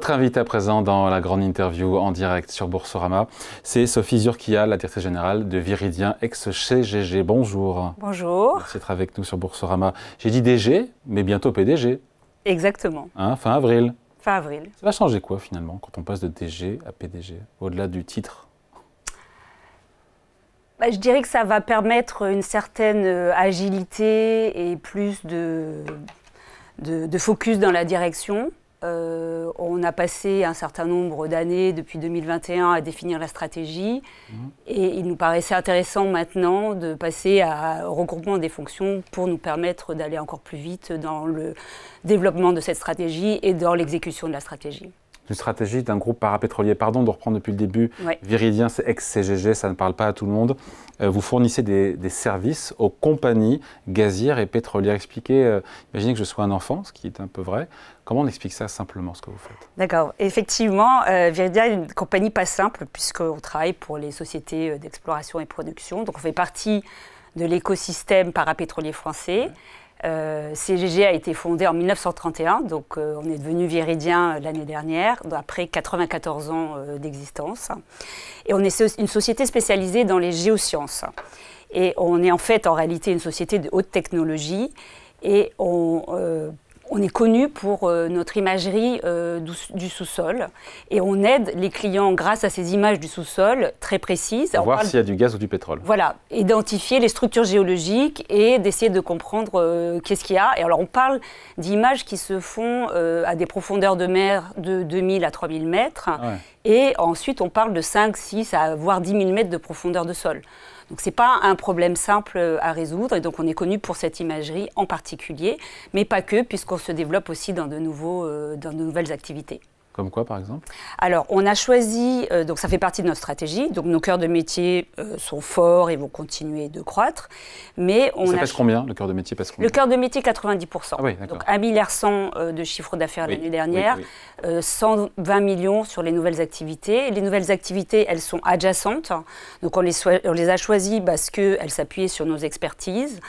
Notre invitée à présent dans la grande interview en direct sur Boursorama, c'est Sophie Zurquiyah, la directrice générale de Viridien, ex-CGG. Bonjour. Bonjour. Merci d'être avec nous sur Boursorama. J'ai dit DG, mais bientôt PDG. Exactement. Hein, fin avril. Fin avril. Ça va changer quoi finalement quand on passe de DG à PDG, au-delà du titre? Je dirais que ça va permettre une certaine agilité et plus de focus dans la direction. On a passé un certain nombre d'années depuis 2021 à définir la stratégie et il nous paraissait intéressant maintenant de passer au regroupement des fonctions pour nous permettre d'aller encore plus vite dans le développement de cette stratégie et dans l'exécution de la stratégie. Une stratégie d'un groupe parapétrolier. Pardon de reprendre depuis le début. Ouais. Viridien, c'est ex-CGG, ça ne parle pas à tout le monde. Vous fournissez des services aux compagnies gazières et pétrolières. Expliquez, imaginez que je sois un enfant, ce qui est un peu vrai. Comment on explique ça simplement, ce que vous faites? D'accord. Effectivement, Viridien est une compagnie pas simple puisqu'on travaille pour les sociétés d'exploration et production. Donc on fait partie de l'écosystème parapétrolier français. CGG a été fondé en 1931, donc on est devenu Viridien l'année dernière, après 94 ans d'existence. Et on est une société spécialisée dans les géosciences. Et on est en fait, en réalité, une société de haute technologie. Et on est connu pour notre imagerie du sous-sol. Et on aide les clients, grâce à ces images du sous-sol très précises. Pour voir s'il y a du gaz ou du pétrole. Voilà, identifier les structures géologiques et d'essayer de comprendre qu'est-ce qu'il y a. Et alors on parle d'images qui se font à des profondeurs de mer de 2000 à 3000 mètres. Ah ouais. Et ensuite on parle de 5, 6 à voire 10 000 mètres de profondeur de sol. Donc ce n'est pas un problème simple à résoudre et donc on est connu pour cette imagerie en particulier, mais pas que, puisqu'on se développe aussi dans de nouvelles activités. Comme quoi, par exemple? Alors, on a choisi, donc ça fait partie de notre stratégie, donc nos cœurs de métier sont forts et vont continuer de croître, mais ça pèse combien, le cœur de métier pèse combien? Le cœur de métier, 90%. Ah oui, donc 1,1 milliard de chiffre d'affaires l'année dernière, 120 millions sur les nouvelles activités. Et les nouvelles activités, elles sont adjacentes, donc on les a choisies parce qu'elles s'appuyaient sur nos expertises.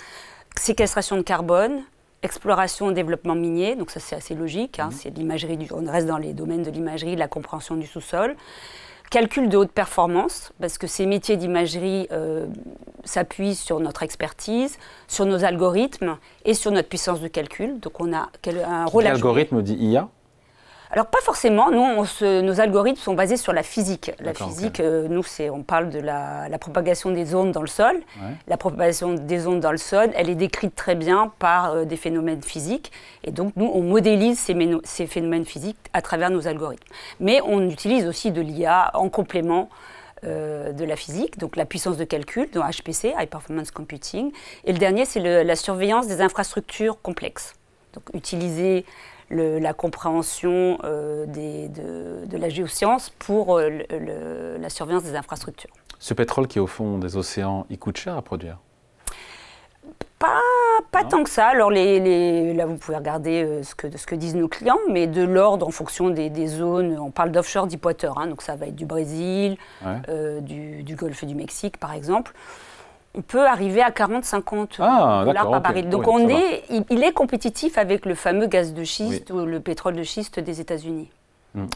Séquestration de carbone, exploration et développement minier, donc ça c'est assez logique, hein, c'est de l'imagerie, on reste dans les domaines de l'imagerie, de la compréhension du sous-sol. Calcul de haute performance, parce que ces métiers d'imagerie s'appuient sur notre expertise, sur nos algorithmes et sur notre puissance de calcul. Donc on a un rôle à jouer. L'algorithme dit IA? Alors pas forcément, nous, nos algorithmes sont basés sur la physique. La physique, nous, on parle de la propagation des ondes dans le sol. Ouais. La propagation des ondes dans le sol, elle est décrite très bien par des phénomènes physiques. Et donc nous, on modélise ces phénomènes physiques à travers nos algorithmes. Mais on utilise aussi de l'IA en complément de la physique, donc la puissance de calcul, dans HPC, High Performance Computing. Et le dernier, c'est la surveillance des infrastructures complexes. Donc utiliser la compréhension de la géoscience pour la surveillance des infrastructures. Ce pétrole qui est au fond des océans, il coûte cher à produire? Pas tant que ça. Alors là, vous pouvez regarder ce que disent nos clients, mais de l'ordre en fonction des zones. On parle d'offshore deepwater, hein, donc ça va être du Brésil, du Golfe du Mexique, par exemple. On peut arriver à 40-50 dollars par baril. Donc il est compétitif avec le fameux gaz de schiste ou le pétrole de schiste des États-Unis.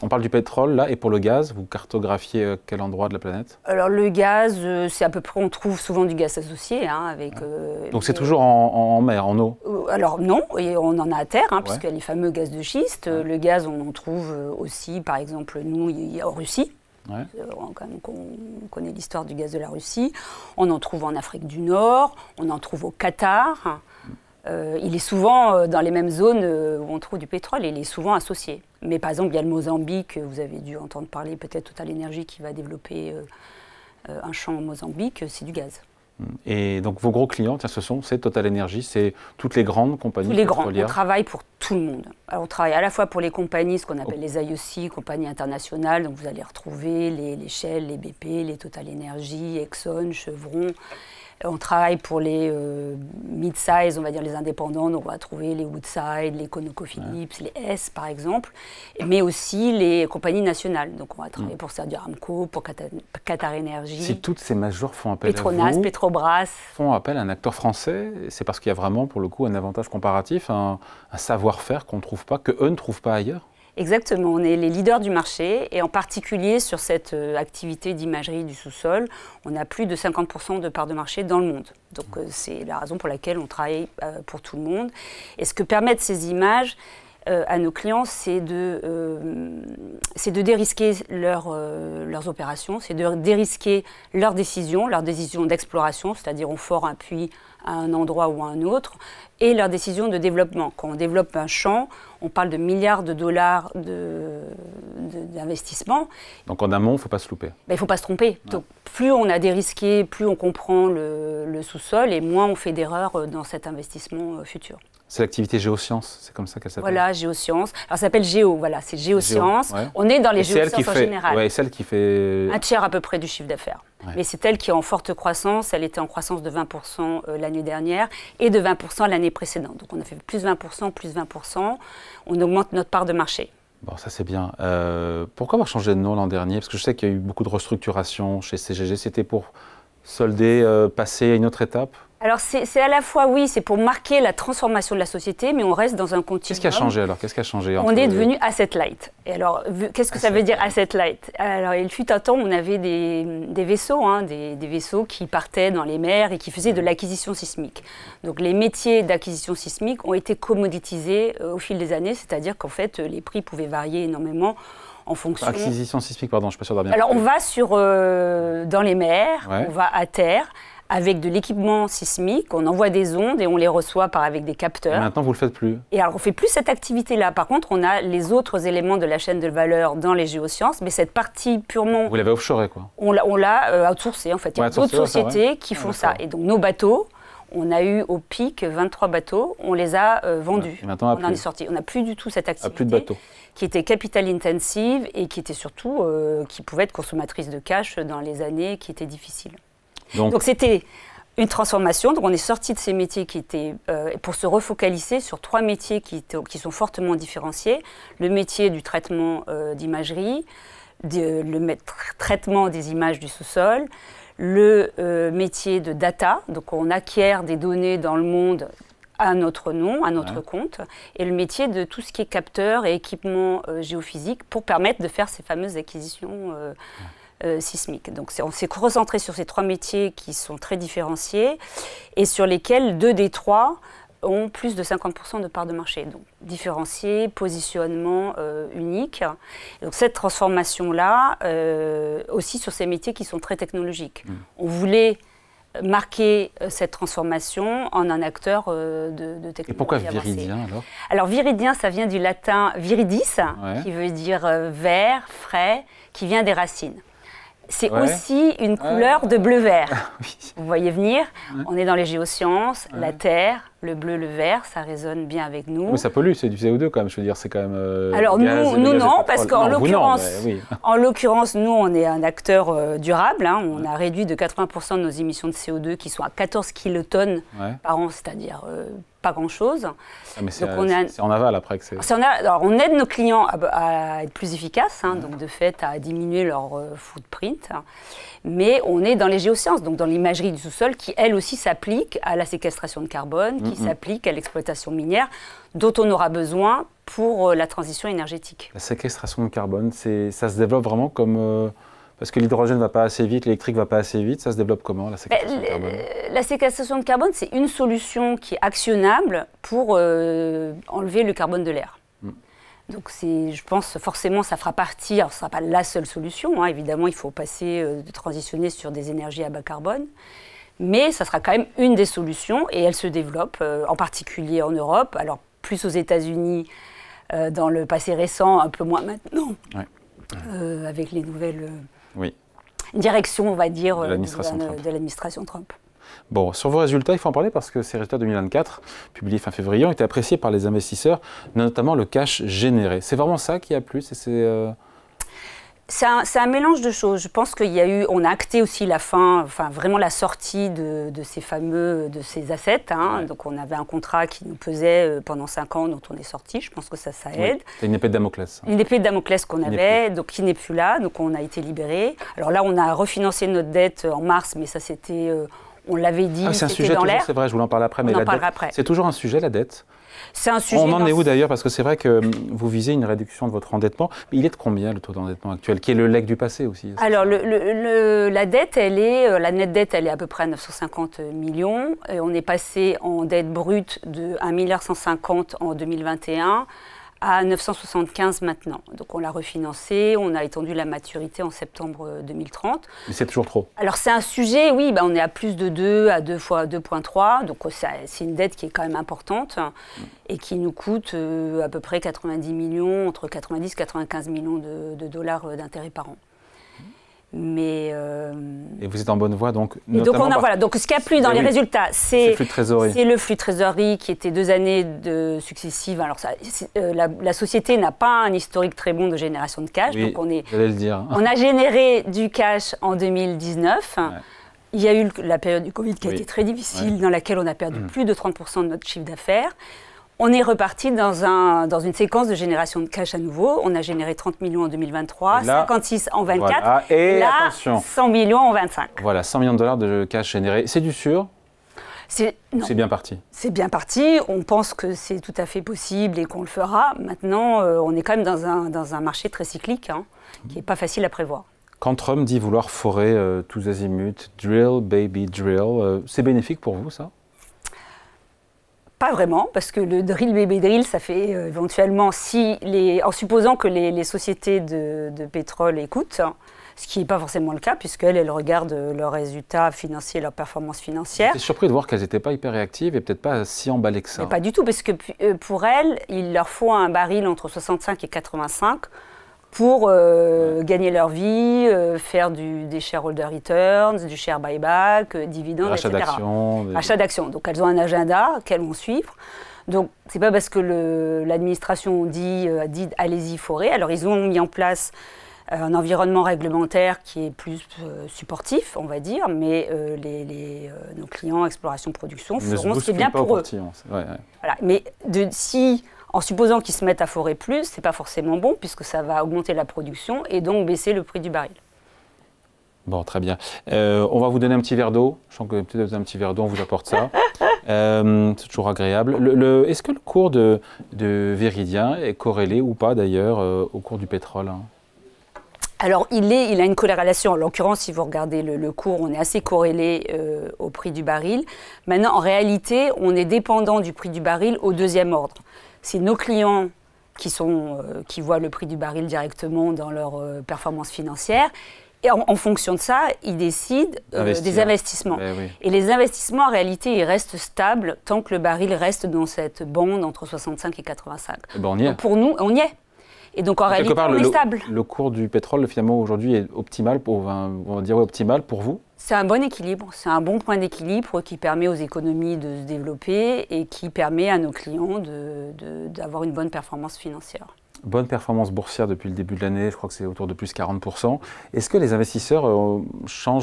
On parle du pétrole, là, et pour le gaz, vous cartographiez quel endroit de la planète? Alors le gaz, c'est à peu près, on trouve souvent du gaz associé. Hein, avec, donc c'est toujours en mer, en eau? Alors non, et on en a à terre, hein, puisqu'il y a les fameux gaz de schiste. Le gaz, on en trouve aussi, par exemple, nous, en Russie. Ouais. On connaît l'histoire du gaz de la Russie. On en trouve en Afrique du Nord, on en trouve au Qatar. Il est souvent dans les mêmes zones où on trouve du pétrole, et il est souvent associé. Mais par exemple, il y a le Mozambique, vous avez dû entendre parler peut-être Total Energy qui va développer un champ au Mozambique, c'est du gaz. Et donc vos gros clients, c'est Total Energy, c'est toutes les grandes compagnies pétrolières. Tous les grands, on travaille pour tout le monde. Alors, on travaille à la fois pour les compagnies, ce qu'on appelle les IOC, compagnies internationales, donc vous allez retrouver les Shell, les BP, les Total Energy, Exxon, Chevron. On travaille pour les mid-size, on va dire les indépendants, donc on va trouver les Woodside, les ConocoPhillips, les Hess par exemple, mais aussi les compagnies nationales. Donc on va travailler pour Saudi Aramco, pour Qatar Energy. Si toutes ces majors font appel Petronas, à vous, Petrobras, font appel à un acteur français, c'est parce qu'il y a vraiment pour le coup un avantage comparatif, un savoir-faire qu'on ne trouve pas, qu'eux ne trouvent pas ailleurs? Exactement, on est les leaders du marché et en particulier sur cette activité d'imagerie du sous-sol, on a plus de 50% de parts de marché dans le monde. Donc c'est la raison pour laquelle on travaille pour tout le monde. Et ce que permettent ces images à nos clients, c'est de dérisquer leurs opérations, c'est de dérisquer leurs décisions d'exploration, c'est-à-dire on fore un puits à un endroit ou à un autre, et leurs décisions de développement. Quand on développe un champ, on parle de milliards de dollars d'investissement. Donc en amont, il ne faut pas se louper. Il ne faut pas se tromper. Ouais. Donc, plus on a dérisqué, plus on comprend le sous-sol et moins on fait d'erreurs dans cet investissement futur. C'est l'activité géosciences, c'est comme ça qu'elle s'appelle. Voilà, géosciences. Alors ça s'appelle Géo, voilà, c'est géosciences. Ouais. On est dans les géosciences en général. Ouais, celle qui fait... Un tiers à peu près du chiffre d'affaires. Ouais. Mais c'est elle qui est en forte croissance. Elle était en croissance de 20% l'année dernière et de 20% l'année précédente. Donc on a fait plus 20%, plus 20%. On augmente notre part de marché. Bon, ça c'est bien. Pourquoi avoir changé de nom l'an dernier? Parce que je sais qu'il y a eu beaucoup de restructuration chez CGG. C'était pour solder, passer à une autre étape? Alors c'est à la fois, oui, c'est pour marquer la transformation de la société, mais on reste dans un continuum. Qu'est-ce qui a changé alors? Qu'est-ce qui a changé On est devenu asset light. Et alors, qu'est-ce que ça veut dire asset light? Alors, il fut un temps où on avait des vaisseaux, des vaisseaux qui partaient dans les mers et qui faisaient de l'acquisition sismique. Donc les métiers d'acquisition sismique ont été commoditisés au fil des années, c'est-à-dire qu'en fait, les prix pouvaient varier énormément en fonction... Acquisition sismique, pardon, je ne suis pas sûr d'avoir bien Alors, on va dans les mers, on va à terre, avec de l'équipement sismique, on envoie des ondes et on les reçoit avec des capteurs. Et maintenant, vous ne le faites plus. Et alors, on ne fait plus cette activité-là. Par contre, on a les autres éléments de la chaîne de valeur dans les géosciences, mais cette partie purement... Vous l'avez offshoré, quoi. On l'a outsourcé, en fait. Il y a d'autres sociétés qui font ça. Et donc, nos bateaux, on a eu au pic 23 bateaux, on les a vendus. Et maintenant, on en est sorti. On n'a plus du tout cette activité. Plus de bateaux. Qui était capital intensive et qui était surtout, qui pouvait être consommatrice de cash dans les années qui étaient difficiles. Donc c'était une transformation. Donc on est sorti de ces métiers qui étaient pour se refocaliser sur 3 métiers qui sont fortement différenciés. Le métier du traitement d'imagerie, le traitement des images du sous-sol, le métier de data. Donc on acquiert des données dans le monde à notre nom, à notre compte, et le métier de tout ce qui est capteur et équipement géophysique pour permettre de faire ces fameuses acquisitions sismique. Donc on s'est recentré sur ces 3 métiers qui sont très différenciés et sur lesquels 2 des 3 ont plus de 50% de part de marché. Donc différencié, positionnement unique. Donc cette transformation-là, aussi sur ces métiers qui sont très technologiques. On voulait marquer cette transformation en un acteur de technologie. Et pourquoi viridien alors? Alors viridien, ça vient du latin viridis, qui veut dire vert, frais, qui vient des racines. C'est aussi une couleur de bleu-vert. Vous voyez venir, on est dans les géosciences, la terre, le bleu, le vert, ça résonne bien avec nous. Mais ça pollue, c'est du CO2 quand même, je veux dire, c'est quand même... Alors nous non, parce qu'en l'occurrence, nous on est un acteur durable, on a réduit de 80% de nos émissions de CO2 qui sont à 14 kilotonnes par an, c'est-à-dire pas grand-chose. Mais c'est en aval après que c'est... Alors on aide nos clients à être plus efficaces, donc de fait à diminuer leur footprint. Mais on est dans les géosciences, donc dans l'imagerie du sous-sol qui, elle aussi, s'applique à la séquestration de carbone, qui s'applique à l'exploitation minière, dont on aura besoin pour la transition énergétique. La séquestration de carbone, ça se développe vraiment comme... parce que l'hydrogène ne va pas assez vite, l'électrique ne va pas assez vite, ça se développe comment, la séquestration de carbone? La séquestration de carbone, c'est une solution qui est actionnable pour enlever le carbone de l'air. Donc je pense forcément ça fera partie, alors ce ne sera pas la seule solution, évidemment il faut passer, de transitionner sur des énergies à bas carbone, mais ça sera quand même une des solutions et elle se développe, en particulier en Europe, alors plus aux États-Unis dans le passé récent, un peu moins maintenant, avec les nouvelles directions, on va dire, de l'administration Trump. Bon, sur vos résultats, il faut en parler parce que ces résultats 2024, publiés fin février, ont été appréciés par les investisseurs, notamment le cash généré. C'est vraiment ça qui a plu? C'est un mélange de choses. Je pense on a acté aussi la fin, vraiment la sortie de ces assets. Donc on avait un contrat qui nous pesait pendant 5 ans, dont on est sorti. Je pense que ça aide. C'est une épée de Damoclès. Une épée de Damoclès qu'on avait, donc qui n'est plus là. Donc on a été libérés. Alors là, on a refinancé notre dette en mars, mais ça c'était... On l'avait dit, c'est un c'était sujet dans l'air. C'est vrai, je voulais en parler après, mais on en parlera après. C'est toujours un sujet, la dette. C'est un sujet. On en est où d'ailleurs? Parce que c'est vrai que vous visez une réduction de votre endettement. Il est de combien le taux d'endettement actuel, qui est le legs du passé aussi? Alors la dette, la nette dette, elle est à peu près à 950 millions. Et on est passé en dette brute de 1,150 milliard en 2021 à 975 maintenant. Donc on l'a refinancé, on a étendu la maturité en septembre 2030. Mais c'est toujours trop. Alors c'est un sujet, oui, on est à plus de 2, à 2 fois 2,3, donc c'est une dette qui est quand même importante et qui nous coûte à peu près 90 millions, entre 90 et 95 millions de dollars d'intérêts par an. Mais et vous êtes en bonne voie, donc. Donc ce qu'il n'y a plus dans les résultats, c'est le flux de trésorerie qui était 2 années successives. Alors la société n'a pas un historique très bon de génération de cash, oui, donc j'allais le dire. On a généré du cash en 2019. Ouais. Il y a eu la période du Covid qui a été très difficile, dans laquelle on a perdu plus de 30% de notre chiffre d'affaires. On est reparti dans une séquence de génération de cash à nouveau. On a généré 30 millions en 2023, là, 56 en 24, voilà. Et là, attention, 100 millions en 25. Voilà, 100 millions de dollars de cash généré. C'est du sûr? C'est bien parti. C'est bien parti. On pense que c'est tout à fait possible et qu'on le fera. Maintenant, on est quand même dans un marché très cyclique, qui n'est pas facile à prévoir. Quand Trump dit vouloir forer tous azimuts, drill, baby, drill, c'est bénéfique pour vous, ça? Pas vraiment, parce que le drill baby drill, ça fait éventuellement, en supposant que les sociétés de pétrole écoutent, ce qui n'est pas forcément le cas, puisqu'elles regardent leurs résultats financiers, leurs performances financières. J'étais surpris de voir qu'elles n'étaient pas hyper réactives et peut-être pas si emballées que ça. Mais pas du tout, parce que pour elles, il leur faut un baril entre 65 et 85 pour gagner leur vie, faire des shareholder returns, du share buyback, dividendes, etc. Achat d'actions. Donc elles ont un agenda qu'elles vont suivre. Donc c'est pas parce que l'administration dit allez-y forer. Alors ils ont mis en place un environnement réglementaire qui est plus supportif, on va dire, mais nos clients exploration-production feront ce qui est bien pour eux. Voilà. Mais en supposant qu'ils se mettent à forer plus, ce n'est pas forcément bon, puisque ça va augmenter la production et donc baisser le prix du baril. Bon, très bien. On va vous donner un petit verre d'eau. Je sens que peut-être un petit verre d'eau, on vous apporte ça. C'est toujours agréable. Est-ce que le cours de Viridien est corrélé ou pas, d'ailleurs, au cours du pétrole? Alors, il a une corrélation. En l'occurrence, si vous regardez le cours, on est assez corrélé au prix du baril. Maintenant, en réalité, on est dépendant du prix du baril au deuxième ordre. C'est nos clients qui voient le prix du baril directement dans leur performance financière. Et en fonction de ça, ils décident des investissements. Oui. Et les investissements, en réalité, ils restent stables tant que le baril reste dans cette bande entre 65 et 85. Et ben on y est. Donc pour nous, on y est. Et donc en réalité, on est stable. Le cours du pétrole, finalement, aujourd'hui, est optimal, on va dire optimal pour vous? C'est un bon équilibre, c'est un bon point d'équilibre qui permet aux économies de se développer et qui permet à nos clients d'avoir une bonne performance financière. Bonne performance boursière depuis le début de l'année, je crois que c'est autour de plus 40%. Est-ce que les investisseurs sont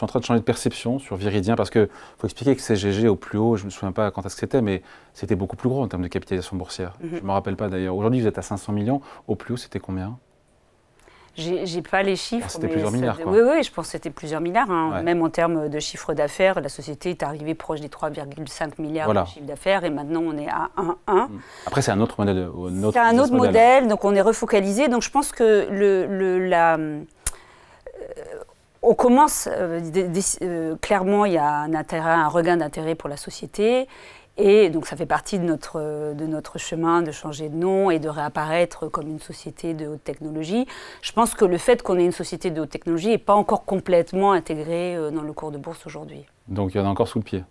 en train de changer de perception sur Viridien? Parce qu'il faut expliquer que CGG au plus haut, je ne me souviens pas quand est-ce que c'était, mais c'était beaucoup plus gros en termes de capitalisation boursière. Je ne me rappelle pas d'ailleurs. Aujourd'hui, vous êtes à 500 millions. Au plus haut, c'était combien? J'ai pas les chiffres. C'était plusieurs milliards, quoi. Oui, je pense que c'était plusieurs milliards. Ouais. Même en termes de chiffre d'affaires, la société est arrivée proche des 3,5 milliards de chiffre d'affaires et maintenant on est à 1,1. Après, c'est un autre modèle. C'est un autre modèle, donc on est refocalisé. Donc je pense que on commence, clairement, il y a un regain d'intérêt pour la société. Et donc ça fait partie de notre chemin de changer de nom et de réapparaître comme une société de haute technologie. Je pense que le fait qu'on ait une société de haute technologie n'est pas encore complètement intégré dans le cours de bourse aujourd'hui. Donc il y en a encore sous le pied?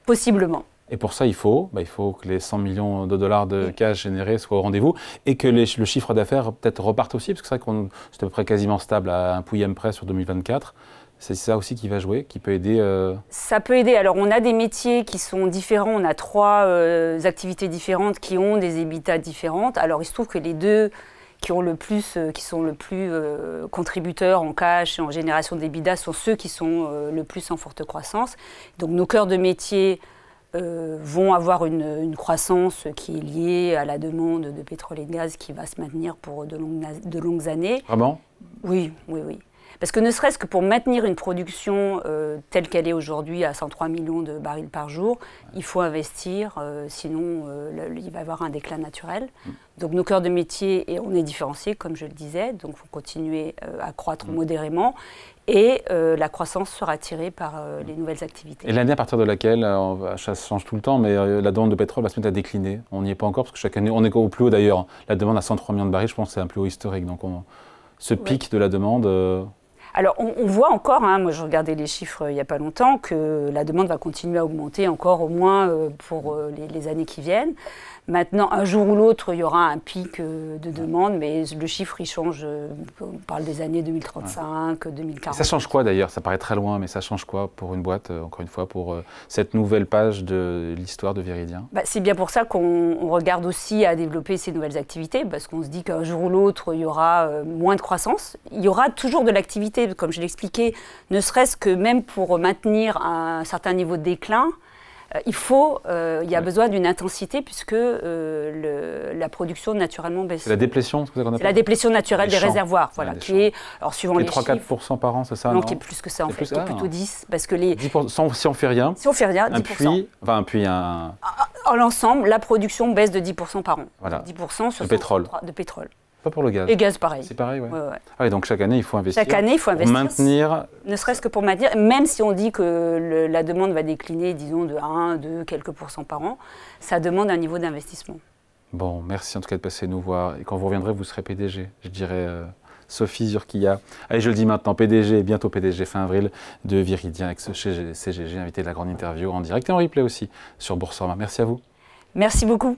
Possiblement. Et pour ça, il faut que les 100 millions de dollars de cash générés soient au rendez-vous et que le chiffre d'affaires peut-être reparte aussi, parce que c'est vrai que c'est à peu près quasiment stable à un pouillème près sur 2024. C'est ça aussi qui va jouer, qui peut aider Ça peut aider. Alors, on a des métiers qui sont différents. On a 3 activités différentes qui ont des EBITDA différentes. Alors, il se trouve que les deux qui sont le plus contributeurs en cash et en génération d'EBITDA sont ceux qui sont le plus en forte croissance. Donc, nos cœurs de métier vont avoir une croissance qui est liée à la demande de pétrole et de gaz qui va se maintenir pour de longues années. Vraiment? Oui. Parce que ne serait-ce que pour maintenir une production telle qu'elle est aujourd'hui à 103 millions de barils par jour, il faut investir, sinon il va y avoir un déclin naturel. Donc nos cœurs de métier, et on est différenciés, comme je le disais, donc il faut continuer à croître modérément. Et la croissance sera tirée par les nouvelles activités. Et l'année à partir de laquelle, ça change tout le temps, mais la demande de pétrole va se mettre à décliner. On n'y est pas encore, parce que chaque année, on est au plus haut d'ailleurs. La demande à 103 millions de barils, je pense que c'est un plus haut historique. Donc ce pic de la demande... Alors, on voit encore, moi je regardais les chiffres il n'y a pas longtemps, que la demande va continuer à augmenter encore au moins pour les années qui viennent. Maintenant, un jour ou l'autre, il y aura un pic de demande, mais le chiffre, il change. On parle des années 2035, 2040. Et ça change quoi d'ailleurs? Ça paraît très loin, mais ça change quoi pour une boîte, encore une fois, pour cette nouvelle page de l'histoire de Viridien? C'est bien pour ça qu'on regarde aussi à développer ces nouvelles activités, parce qu'on se dit qu'un jour ou l'autre, il y aura moins de croissance. Il y aura toujours de l'activité, comme je l'expliquais, ne serait-ce que même pour maintenir un certain niveau de déclin. Il y a besoin d'une intensité puisque la production naturellement baisse. C'est la déplétion, c'est ça qu'on appelle? C'est la déplétion naturelle des réservoirs, voilà, qui est, alors suivant les chiffres... 3-4% par an, c'est ça? Non, qui est plus que ça en fait, qui est plutôt 10, parce que les... 10%, si on fait rien, 10%. En l'ensemble, la production baisse de 10% par an. Voilà. 10% sur de pétrole. De pétrole. Pas pour le gaz. Et gaz, pareil. C'est pareil, oui. Ouais. Ah oui, donc chaque année, il faut investir. Chaque année, il faut investir. Pour maintenir... Ne serait-ce que pour maintenir, même si on dit que la demande va décliner, disons, de 1, 2, quelques pourcents par an, ça demande un niveau d'investissement. Bon, merci en tout cas de passer nous voir. Et quand vous reviendrez, vous serez PDG. Je dirais Sophie Zurquilla. Allez, je le dis maintenant, PDG, bientôt PDG fin avril de Viridien avec ce CGG, invité de la grande interview en direct et en replay aussi sur Boursorama. Merci à vous. Merci beaucoup.